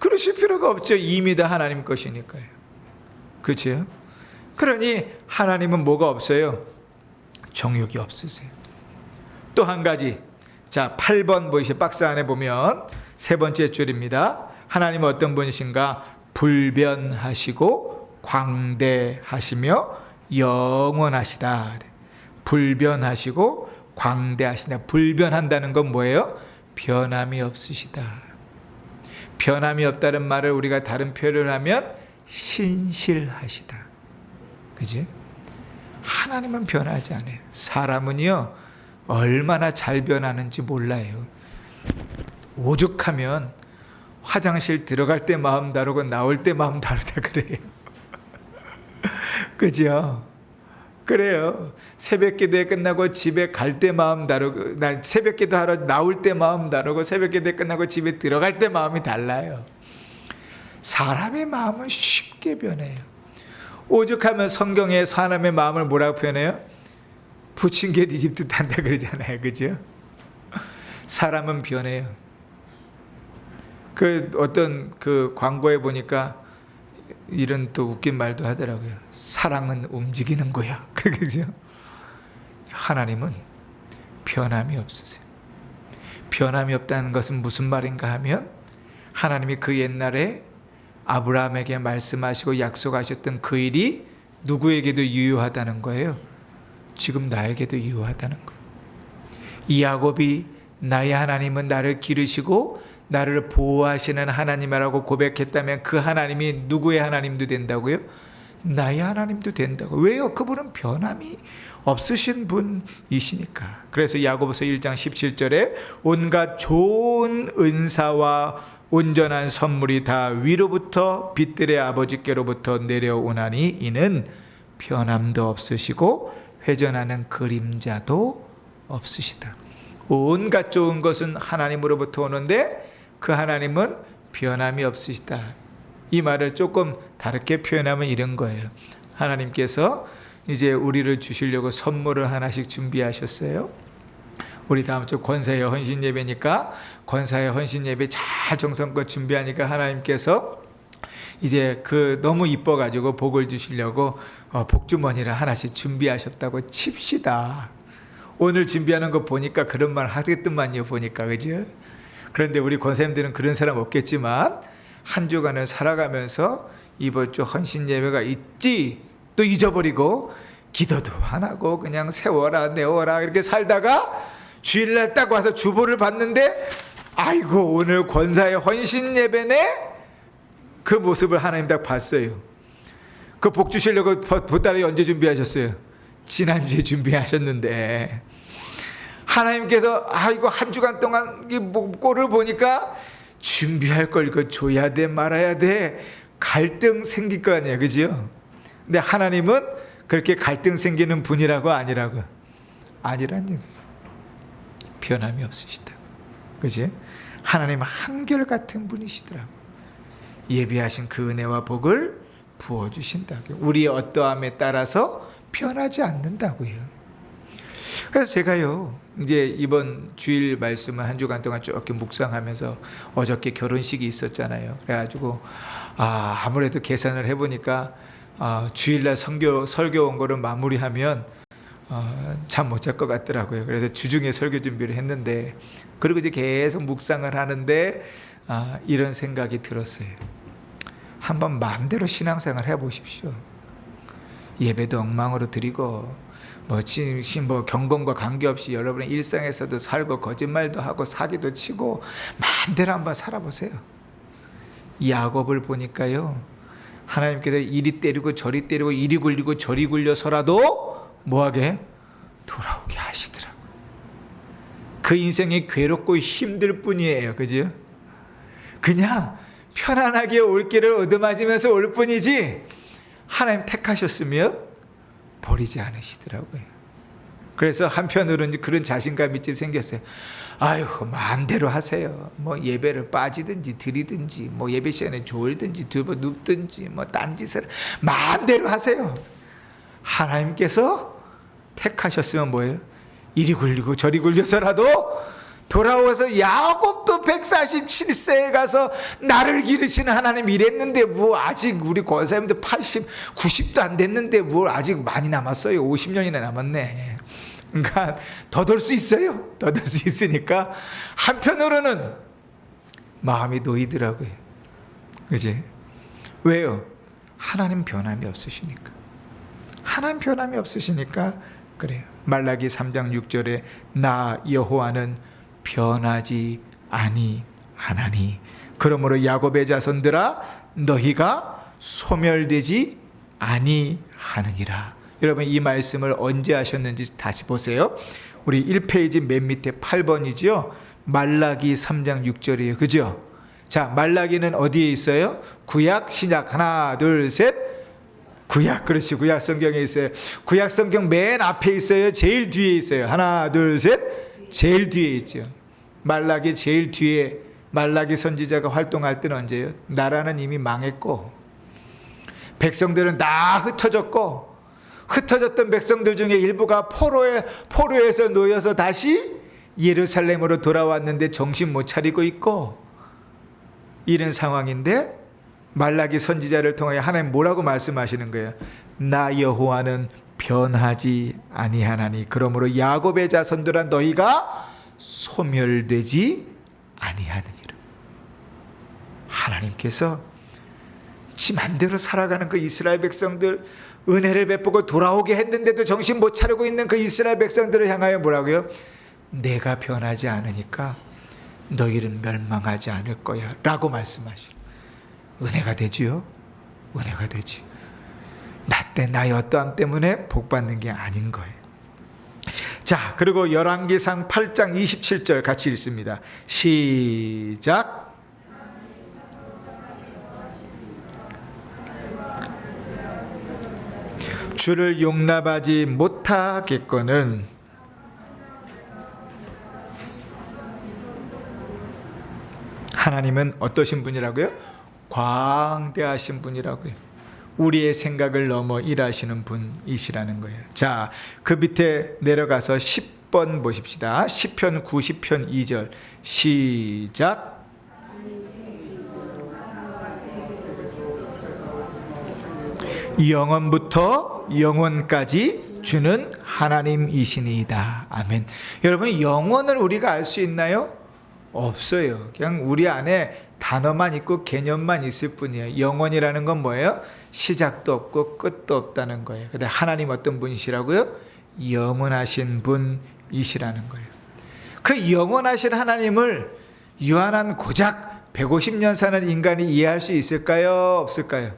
그러실 필요가 없죠. 이미 다 하나님 것이니까요. 그렇죠? 그러니 하나님은 뭐가 없어요? 정욕이 없으세요. 또 한 가지, 자 8번 보이시죠? 박스 안에 보면 세 번째 줄입니다. 하나님은 어떤 분이신가? 불변하시고 광대하시며 영원하시다. 불변하시고 광대하시다. 불변한다는 건 뭐예요? 변함이 없으시다. 변함이 없다는 말을 우리가 다른 표현을 하면 신실하시다. 그지? 하나님은 변하지 않아요. 사람은요, 얼마나 잘 변하는지 몰라요. 오죽하면 화장실 들어갈 때 마음 다르고 나올 때 마음 다르다 그래요. 그죠? 그래요. 새벽 기도회 끝나고 집에 갈 때 마음 다르고, 새벽 기도하러 나올 때 마음 다르고, 새벽 기도회 끝나고 집에 들어갈 때 마음이 달라요. 사람의 마음은 쉽게 변해요. 오죽하면 성경에 사람의 마음을 뭐라고 표현해요? 부친 개 뒤집듯 한다 그러잖아요. 그죠? 사람은 변해요. 그 어떤 그 광고에 보니까 이런 또 웃긴 말도 하더라고요. 사랑은 움직이는 거야. 그죠? 하나님은 변함이 없으세요. 변함이 없다는 것은 무슨 말인가 하면 하나님이 그 옛날에 아브라함에게 말씀하시고 약속하셨던 그 일이 누구에게도 유효하다는 거예요. 지금 나에게도 유효하다는 거예요. 이 야곱이 나의 하나님은 나를 기르시고 나를 보호하시는 하나님이라고 고백했다면 그 하나님이 누구의 하나님도 된다고요? 나의 하나님도 된다고. 왜요? 그분은 변함이 없으신 분이시니까. 그래서 야고보서 1장 17절에 온갖 좋은 은사와 온전한 선물이 다 위로부터 빛들의 아버지께로부터 내려오나니 이는 변함도 없으시고 회전하는 그림자도 없으시다. 온갖 좋은 것은 하나님으로부터 오는데 그 하나님은 변함이 없으시다. 이 말을 조금 다르게 표현하면 이런 거예요. 하나님께서 이제 우리를 주시려고 선물을 하나씩 준비하셨어요. 우리 다음 주 권사의 헌신 예배니까 권사의 헌신 예배 잘 정성껏 준비하니까 하나님께서 이제 그 너무 이뻐가지고 복을 주시려고 복주머니를 하나씩 준비하셨다고 칩시다. 오늘 준비하는 거 보니까 그런 말 하겠더만요. 보니까 그죠? 그런데 우리 권사님들은 그런 사람 없겠지만 한 주간을 살아가면서 이번 주 헌신 예배가 있지 또 잊어버리고 기도도 안 하고 그냥 세워라 내워라 이렇게 살다가 주일날 딱 와서 주보를 봤는데 아이고 오늘 권사의 헌신 예배네. 그 모습을 하나님 딱 봤어요. 그 복 주시려고 보따리 언제 준비하셨어요? 지난주에 준비하셨는데 하나님께서 아이고 한 주간 동안 이 꼴을 보니까 준비할 걸 이거 줘야 돼 말아야 돼 갈등 생길 거 아니에요. 그죠? 근데 하나님은 그렇게 갈등 생기는 분이라고 아니라고. 아니란 얘기. 변함이 없으시다. 그지? 하나님 한결같은 분이시더라고. 예비하신 그 은혜와 복을 부어주신다고요. 우리의 어떠함에 따라서 변하지 않는다고요. 그래서 제가요 이제 이번 주일 말씀을 한 주간 동안 쭉 묵상하면서 어저께 결혼식이 있었잖아요. 그래가지고 아무래도 계산을 해보니까 주일날 설교 온 거를 마무리하면 잠 못 잘 것 같더라고요. 그래서 주중에 설교 준비를 했는데 그리고 이제 계속 묵상을 하는데 이런 생각이 들었어요. 한번 마음대로 신앙생활 해보십시오. 예배도 엉망으로 드리고 뭐 경건과 관계없이 여러분의 일상에서도 살고 거짓말도 하고 사기도 치고 마음대로 한번 살아보세요. 야곱을 보니까요 하나님께서 이리 때리고 저리 때리고 이리 굴리고 저리 굴려서라도 뭐하게? 돌아오게 하시더라고요. 그 인생이 괴롭고 힘들 뿐이에요. 그죠? 그냥 편안하게 올 길을 얻어맞으면서 올 뿐이지 하나님 택하셨으면 버리지 않으시더라고요. 그래서 한편으로는 그런 자신감이 좀 생겼어요. 아유 마음대로 하세요. 뭐 예배를 빠지든지 드리든지 뭐 예배 시간에 졸든지 두번 눕든지 뭐 딴짓을 마음대로 하세요. 하나님께서 택하셨으면 뭐예요? 이리 굴리고 저리 굴려서라도 돌아와서 야곱도 147세에 가서 나를 기르시는 하나님 이랬는데 뭐 아직 우리 권사님들 80, 90도 안 됐는데 뭘 아직 많이 남았어요. 50년이나 남았네. 그러니까 더 돌 수 있어요. 더 돌 수 있으니까 한편으로는 마음이 놓이더라고요. 그지? 왜요? 하나님 변함이 없으시니까. 하나님 변함이 없으시니까 그래요. 말라기 3장 6절에 나 여호와는 변하지 아니하나니 그러므로 야곱의 자손들아 너희가 소멸되지 아니하느니라. 여러분 이 말씀을 언제 하셨는지 다시 보세요. 우리 1페이지 맨 밑에 8번이죠. 말라기 3장 6절이에요. 그죠? 자, 말라기는 어디에 있어요? 구약, 신약 하나 둘 셋. 구약, 그렇지. 구약 성경에 있어요. 구약 성경 맨 앞에 있어요. 제일 뒤에 있어요. 하나 둘 셋. 제일 뒤에 있죠. 말라기 제일 뒤에 말라기 선지자가 활동할 때는 언제예요? 나라는 이미 망했고 백성들은 다 흩어졌고 흩어졌던 백성들 중에 일부가 포로에서 놓여서 다시 예루살렘으로 돌아왔는데 정신 못 차리고 있고 이런 상황인데 말라기 선지자를 통하여 하나님 뭐라고 말씀하시는 거예요? 나 여호와는 변하지 아니하나니 그러므로 야곱의 자손들아 너희가 소멸되지 아니하느니라. 하나님께서 지 맘대로 살아가는 그 이스라엘 백성들, 은혜를 베푸고 돌아오게 했는데도 정신 못 차리고 있는 그 이스라엘 백성들을 향하여 뭐라고요? 내가 변하지 않으니까 너희는 멸망하지 않을 거야 라고 말씀하시는, 은혜가 되지요. 은혜가 되지. 나 때 나의 어떠함 때문에 복받는 게 아닌 거예요. 자, 그리고 열왕기상 8장 27절 같이 읽습니다. 시작. 주를 용납하지 못하겠거는 하나님은 어떠신 분이라고요? 광대하신 분이라고요. 우리의 생각을 넘어 일하시는 분이시라는 거예요. 자, 그 밑에 내려가서 10번 보십시다. 시편 90편 2절 시작. 영원부터 영원까지 주는 하나님이시니이다. 아멘. 여러분, 영원을 우리가 알 수 있나요? 없어요. 그냥 우리 안에 단어만 있고 개념만 있을 뿐이에요. 영원이라는 건 뭐예요? 시작도 없고 끝도 없다는 거예요. 근데 하나님 어떤 분이시라고요? 영원하신 분이시라는 거예요. 그 영원하신 하나님을 유한한 고작 150년 사는 인간이 이해할 수 있을까요? 없을까요?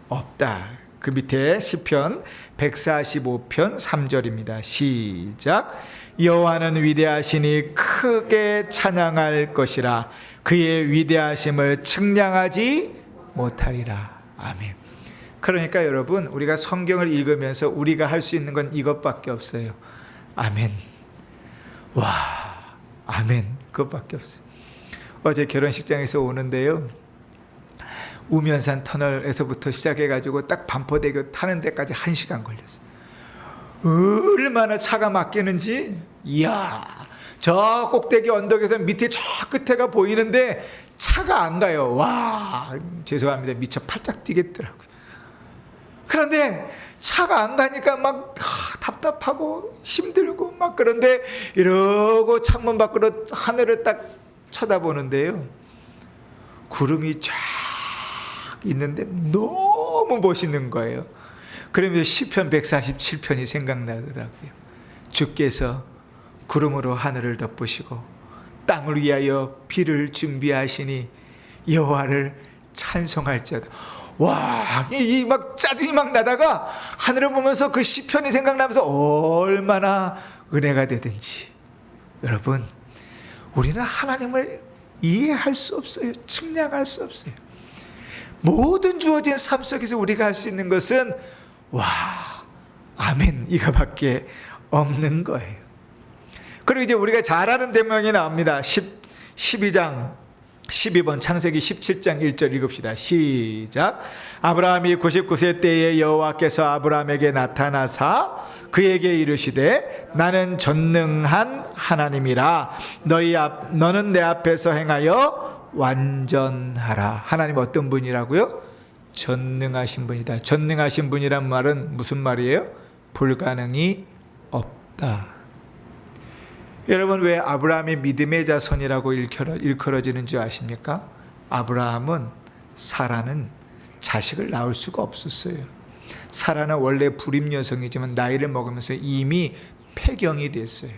없다. 그 밑에 시편 145편 3절입니다. 시작. 여호와는 위대하시니 크게 찬양할 것이라. 그의 위대하심을 측량하지 못하리라. 아멘. 그러니까 여러분, 우리가 성경을 읽으면서 우리가 할 수 있는 건 이것밖에 없어요. 아멘. 와, 아멘. 그것밖에 없어요. 어제 결혼식장에서 오는데요, 우면산 터널에서부터 시작해가지고 딱 반포대교 타는 데까지 1시간 걸렸어요. 얼마나 차가 막히는지. 이야, 저 꼭대기 언덕에서 밑에 저 끝에가 보이는데 차가 안 가요. 와, 죄송합니다. 미쳐 팔짝 뛰겠더라고요. 그런데 차가 안 가니까 막 답답하고 힘들고 막, 그런데 이러고 창문 밖으로 하늘을 딱 쳐다보는데요, 구름이 쫙 있는데 너무 멋있는 거예요. 그러면서 시편 147편이 생각나더라고요. 주께서 구름으로 하늘을 덮으시고 땅을 위하여 비를 준비하시니 여호와를 찬송할지어다. 와, 이 막 짜증이 막 나다가 하늘을 보면서 그 시편이 생각나면서 얼마나 은혜가 되든지. 여러분, 우리는 하나님을 이해할 수 없어요. 측량할 수 없어요. 모든 주어진 삶 속에서 우리가 할 수 있는 것은 와, 아멘, 이거밖에 없는 거예요. 그리고 이제 우리가 잘 아는 대명이 나옵니다. 12장 12번 창세기 17장 1절 읽읍시다. 시작. 아브라함이 99세 때에 여호와께서 아브라함에게 나타나사 그에게 이르시되 나는 전능한 하나님이라 너는 내 앞에서 행하여 완전하라. 하나님 어떤 분이라고요? 전능하신 분이다. 전능하신 분이란 말은 무슨 말이에요? 불가능이 없다. 여러분, 왜 아브라함이 믿음의 자손이라고 일컬어지는 줄 아십니까? 아브라함은, 사라는 자식을 낳을 수가 없었어요. 사라는 원래 불임 여성이지만 나이를 먹으면서 이미 폐경이 됐어요.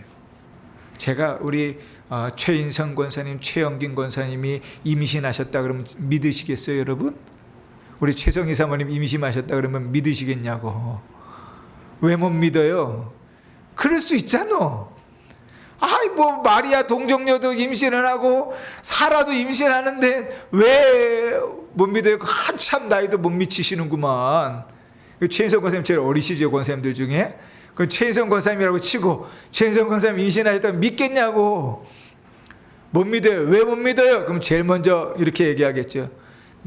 제가 우리 최인성 권사님, 최영긴 권사님이 임신하셨다 그러면 믿으시겠어요, 여러분? 우리 최성희 사모님 임신하셨다 그러면 믿으시겠냐고. 왜 못 믿어요? 그럴 수 있잖아. 아이, 뭐 마리아 동정녀도 임신을 하고 사라도 임신하는데 왜 못 믿어요? 한참 나이도 못 미치시는구만. 최인성 권사님 제일 어리시죠, 권사님들 중에. 그 최인성 권사님이라고 치고 최인성 권사님 임신하셨다면 믿겠냐고. 못 믿어요. 왜 못 믿어요? 그럼 제일 먼저 이렇게 얘기하겠죠.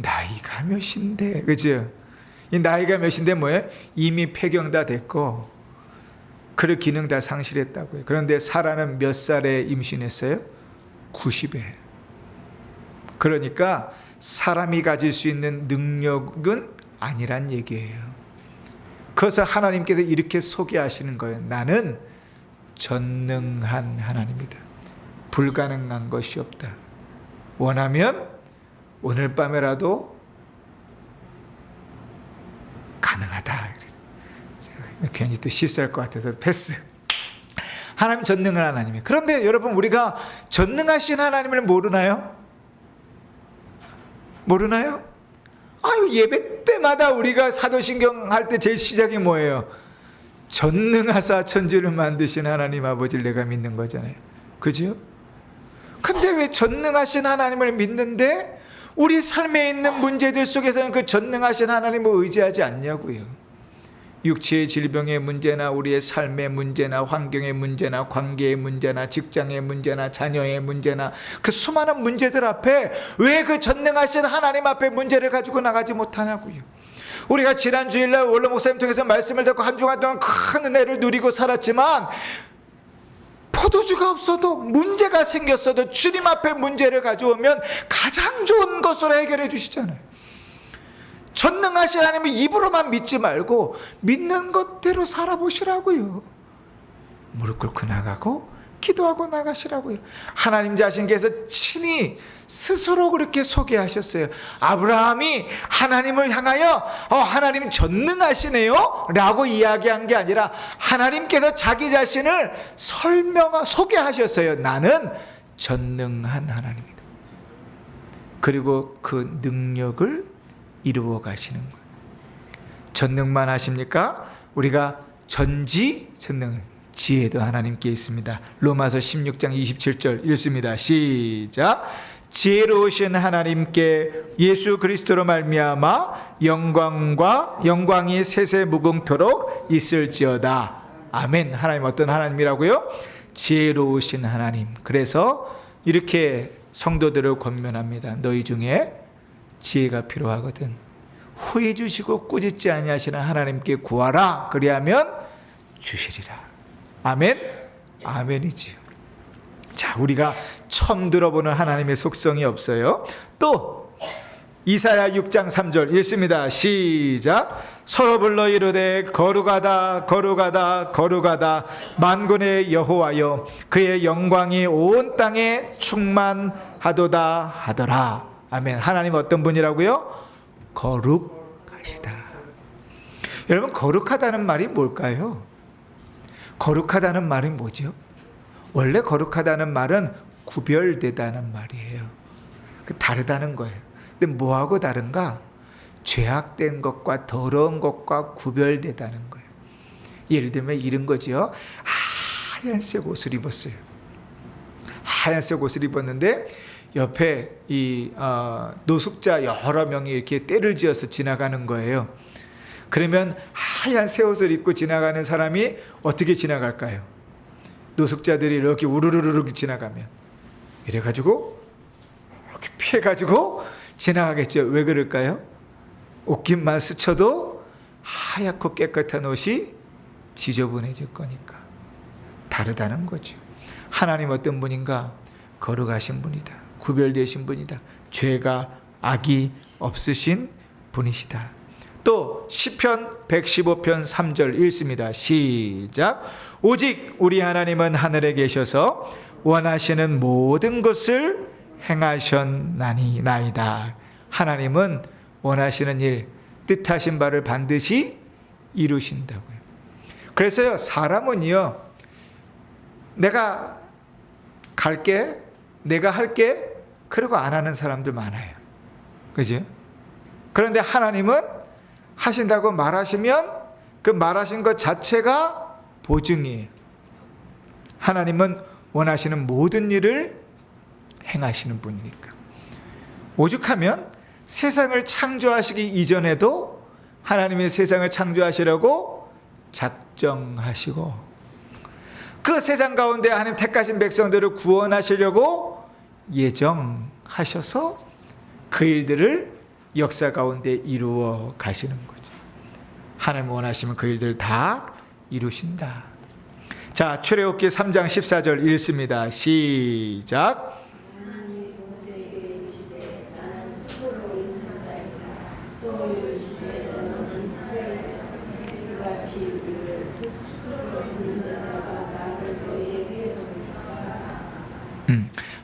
나이가 몇인데, 그죠? 이 나이가 몇인데 뭐예요? 이미 폐경 다 됐고 그럴 기능 다 상실했다고요. 그런데 사라는 몇 살에 임신했어요? 90에. 그러니까 사람이 가질 수 있는 능력은 아니란 얘기예요. 그래서 하나님께서 이렇게 소개하시는 거예요. 나는 전능한 하나님이다. 불가능한 것이 없다. 원하면 오늘 밤에라도 괜히 또 실수할 것 같아서 패스. 하나님 전능한 하나님이에요. 그런데 여러분, 우리가 전능하신 하나님을 모르나요? 모르나요? 아유, 예배 때마다 우리가 사도신경 할 때 제일 시작이 뭐예요? 전능하사 천지를 만드신 하나님 아버지를 내가 믿는 거잖아요. 그죠? 근데 왜 전능하신 하나님을 믿는데 우리 삶에 있는 문제들 속에서는 그 전능하신 하나님을 의지하지 않냐고요. 육체의 질병의 문제나 우리의 삶의 문제나 환경의 문제나 관계의 문제나 직장의 문제나 자녀의 문제나 그 수많은 문제들 앞에 왜 그 전능하신 하나님 앞에 문제를 가지고 나가지 못하냐고요. 우리가 지난 주일날 원로 목사님 통해서 말씀을 듣고 한 주간 동안 큰 은혜를 누리고 살았지만, 포도주가 없어도 문제가 생겼어도 주님 앞에 문제를 가져오면 가장 좋은 것으로 해결해 주시잖아요. 전능하신 하나님을 입으로만 믿지 말고 믿는 것대로 살아보시라고요. 무릎 꿇고 나가고 기도하고 나가시라고요. 하나님 자신께서 친히 스스로 그렇게 소개하셨어요. 아브라함이 하나님을 향하여 하나님 전능하시네요 라고 이야기한 게 아니라 하나님께서 자기 자신을 소개하셨어요. 나는 전능한 하나님이다. 그리고 그 능력을 이루어 가시는 거예요. 전능만 하십니까? 우리가 전지전능, 지혜도 하나님께 있습니다. 로마서 16장 27절 읽습니다. 시작. 지혜로우신 하나님께 예수 그리스도로 말미암아 영광이 세세 무궁토록 있을지어다. 아멘. 하나님 어떤 하나님이라고요? 지혜로우신 하나님. 그래서 이렇게 성도들을 권면합니다. 너희 중에 지혜가 필요하거든 후히 주시고 꾸짖지 아니하시는 하나님께 구하라. 그리하면 주시리라. 아멘? 아멘이지요. 자, 우리가 처음 들어보는 하나님의 속성이 없어요. 또 이사야 6장 3절 읽습니다. 시작. 서로 불러 이르되 거룩하다 거룩하다 거룩하다 만군의 여호와여, 그의 영광이 온 땅에 충만하도다 하더라. 아멘. 하나님 어떤 분이라고요? 거룩하시다. 여러분, 거룩하다는 말이 뭘까요? 거룩하다는 말이 뭐죠? 원래 거룩하다는 말은 구별되다는 말이에요. 다르다는 거예요. 근데 뭐하고 다른가? 죄악된 것과 더러운 것과 구별되다는 거예요. 예를 들면 이런 거죠. 하얀색 옷을 입었어요. 하얀색 옷을 입었는데 옆에 이 노숙자 여러 명이 이렇게 떼를 지어서 지나가는 거예요. 그러면 하얀 새 옷을 입고 지나가는 사람이 어떻게 지나갈까요? 노숙자들이 이렇게 우르르르 지나가면 이래가지고 이렇게 피해가지고 지나가겠죠. 왜 그럴까요? 옷깃만 스쳐도 하얗고 깨끗한 옷이 지저분해질 거니까. 다르다는 거죠. 하나님 어떤 분인가? 거룩하신 분이다. 구별되신 분이다. 죄가 악이 없으신 분이시다. 또 시편 115편 3절 읽습니다. 시작. 오직 우리 하나님은 하늘에 계셔서 원하시는 모든 것을 행하셨나이다. 하나님은 원하시는 일, 뜻하신 바를 반드시 이루신다고요. 그래서요, 사람은요, 내가 갈게, 내가 할게, 그러고 안 하는 사람들 많아요. 그죠? 그런데 하나님은 하신다고 말하시면 그 말하신 것 자체가 보증이에요. 하나님은 원하시는 모든 일을 행하시는 분이니까. 오죽하면 세상을 창조하시기 이전에도 하나님이 세상을 창조하시려고 작정하시고 그 세상 가운데 하나님 택하신 백성들을 구원하시려고 예정하셔서 그 일들을 역사 가운데 이루어 가시는 거죠. 하나님 원하시면 그 일들을 다 이루신다. 자, 출애굽기 3장 14절 읽습니다. 시작.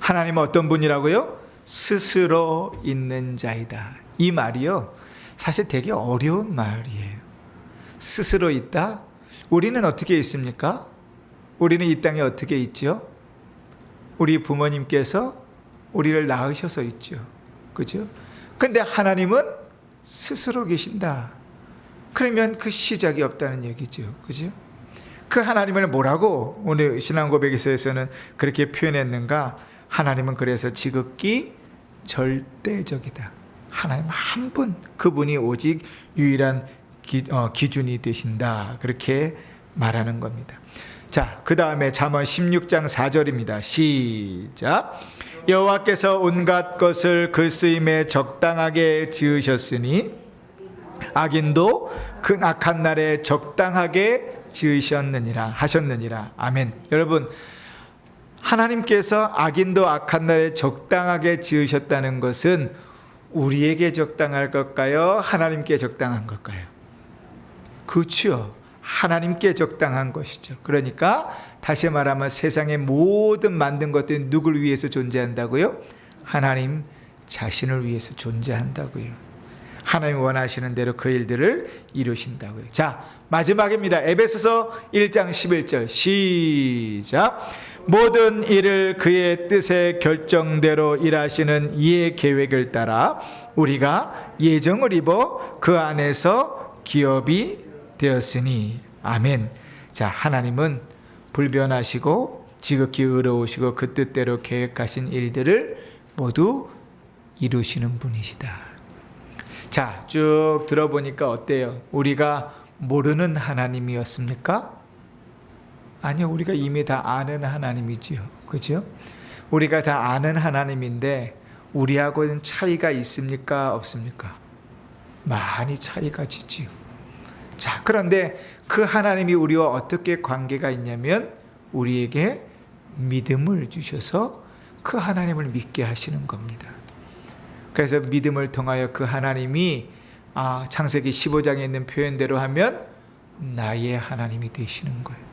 하나님은 어떤 분이라고요? 스스로 있는 자이다. 이 말이요, 사실 되게 어려운 말이에요. 스스로 있다? 우리는 어떻게 있습니까? 우리는 이 땅에 어떻게 있죠? 우리 부모님께서 우리를 낳으셔서 있죠. 그죠? 근데 하나님은 스스로 계신다. 그러면 그 시작이 없다는 얘기죠. 그죠? 그 하나님을 뭐라고 오늘 신앙 고백에서는 그렇게 표현했는가? 하나님은 그래서 지극히 절대적이다. 하나님 한 분, 그분이 오직 유일한 기준이 되신다. 그렇게 말하는 겁니다. 자, 그 다음에 잠언 16장 4절입니다. 시작. 여호와께서 온갖 것을 그 쓰임에 적당하게 지으셨으니 악인도 그 악한 날에 적당하게 지으셨느니라 하셨느니라. 아멘. 여러분, 하나님께서 악인도 악한 날에 적당하게 지으셨다는 것은 우리에게 적당할 걸까요? 하나님께 적당한 걸까요? 그렇죠. 하나님께 적당한 것이죠. 그러니까 다시 말하면 세상의 모든 만든 것들이 누구를 위해서 존재한다고요? 하나님 자신을 위해서 존재한다고요. 하나님 원하시는 대로 그 일들을 이루신다고요. 자, 마지막입니다. 에베소서 1장 11절 시작. 모든 일을 그의 뜻의 결정대로 일하시는 이의 계획을 따라 우리가 예정을 입어 그 안에서 기업이 되었으니. 아멘. 자, 하나님은 불변하시고 지극히 의로우시고 그 뜻대로 계획하신 일들을 모두 이루시는 분이시다. 자, 쭉 들어보니까 어때요? 우리가 모르는 하나님이었습니까? 아니요, 우리가 이미 다 아는 하나님이지요. 그죠? 우리가 다 아는 하나님인데 우리하고는 차이가 있습니까? 없습니까? 많이 차이가 지지요. 자, 그런데 그 하나님이 우리와 어떻게 관계가 있냐면 우리에게 믿음을 주셔서 그 하나님을 믿게 하시는 겁니다. 그래서 믿음을 통하여 그 하나님이 창세기 15장에 있는 표현대로 하면 나의 하나님이 되시는 거예요.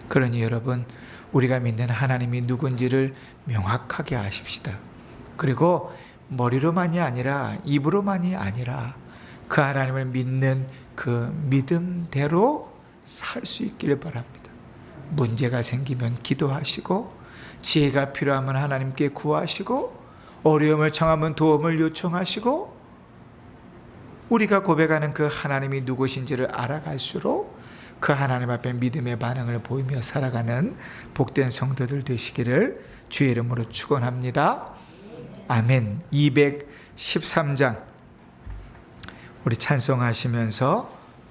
그러니 여러분, 우리가 믿는 하나님이 누군지를 명확하게 아십시다. 그리고 머리로만이 아니라 입으로만이 아니라 그 하나님을 믿는 그 믿음대로 살 수 있기를 바랍니다. 문제가 생기면 기도하시고 지혜가 필요하면 하나님께 구하시고 어려움을 청하면 도움을 요청하시고 우리가 고백하는 그 하나님이 누구신지를 알아갈수록 그 하나님 앞에 믿음의 반응을 보이며 살아가는 복된 성도들 되시기를 주의 이름으로 축원합니다. 아멘. 213장 우리 찬송하시면서